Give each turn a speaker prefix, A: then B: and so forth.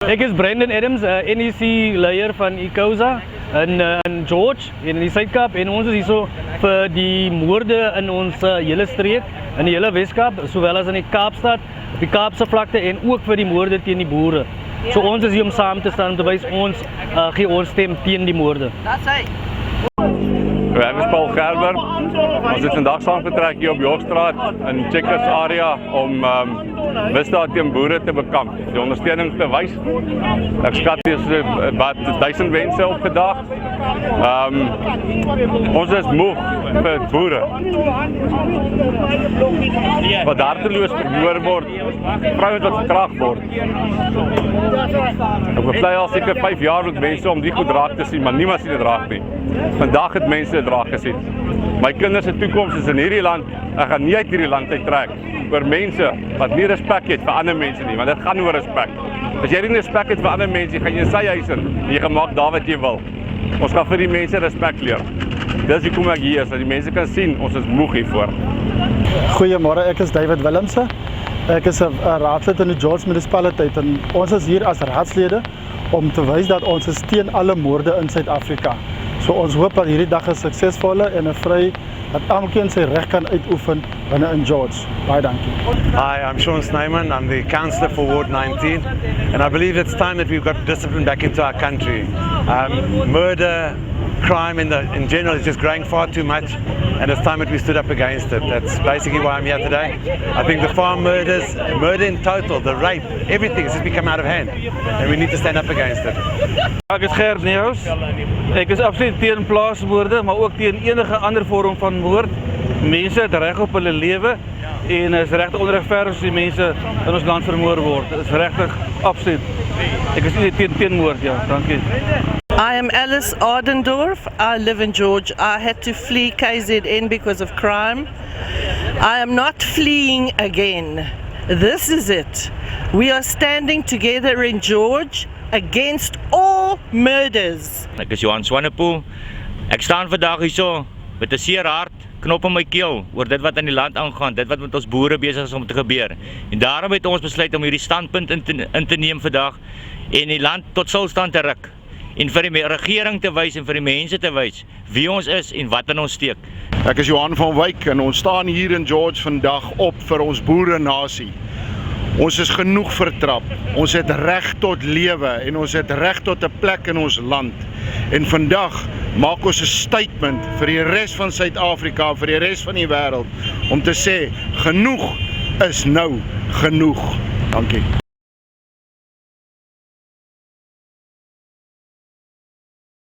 A: Ek is Brandon Adams, NEC leier van ICOSA in George in die Suid-Kaap en ons is hier so vir die moorde in ons hele streek, in die hele Wes-Kaap, sowel as in die Kaapstad, op die Kaapse vlakte en ook vir die moorde teen die boere. So ons is hier om saam te staan om te wys ons gee ons stem teen die moorde.
B: Ek is Paul Gerber. Ons het vandag saamgetrek hier op Yorkstraat in Checkers area om misdaad teen boere te bekamp, die ondersteuning te wys. Ek skat hier so wat 1000 mense opgedag. Ons is moeg vir boere wat harteloos vermoor word, vrouens wat verkragt word. Ek beklei al seker 5 jaar met mense om die goed raak te sien, maar niemand sien dit raak nie. Vandag het mense dit raak gesien. My kinders se toekoms is in hierdie land. Ek gaan nie uit hierdie land uittrek oor mense wat nie respek het vir ander mense nie, want dit gaan oor respek. As jy nie respek het vir ander mense, gaan jy sy huis in en jy gaan maak daar wat jy wil. Ons gaan vir die mense respek leer. Dis hoekom ek hier is, dat die mense kan sien ons is moeg hiervoor.
C: Goeiemôre, ek is David Willemse. Ek is 'n raadslid in die George munisipaliteit en ons is hier as raadslede om te wys dat ons is teen alle moorde in Suid-Afrika. So ons hoop dat hierdie dag 'n suksesvolle en 'n vry dat elkeen sy reg kan uitoefen binne in George. Baie dankie.
D: Hi, I'm Sean Snyman. I'm the councillor for Ward 19, and I believe it's time that we've got discipline back into our country. Murder, crime in general is just growing far too much, and it's time that we stood up against it. That's basically why I'm here today. I think the farm murders, murder in total, the rape, everything has just become out of hand, and we need to stand up against it.
A: Ek is Gert Nieuws. Ek is absoluut teen plaasmoorde, maar ook teen enige ander vorm van moord. Mense het reg op hulle lewe en is regtig onregverdig as die mense in ons land vermoor word. Dit is regtig absoluut. Ek is nie teen moord, ja. Dankie.
E: I am Alice Ardendorf. I live in George. I had to flee KZN because of crime. I am not fleeing again. This is it. We are standing together in George against all murders.
F: Ek is Johan Swanepoel. Ek staan vandag hierso met 'n seer hart, knop in my keel oor dit wat in die land aangaan, dit wat met ons boere besig is om te gebeur. En daarom het ons besluit om hierdie standpunt in te neem vandag en die land tot stilstand te ruk. En vir die regering te wys en vir die mense te wys wie ons is en wat in ons steek.
G: Ek is Johan van Wyk en ons staan hier in George vandag op vir ons boerenasie. Ons is genoeg vertrap. Ons het reg tot lewe en ons het reg tot 'n plek in ons land. En vandag maak ons 'n statement vir die res van Suid-Afrika, vir die res van die wêreld om te sê genoeg is nou genoeg. Dankie.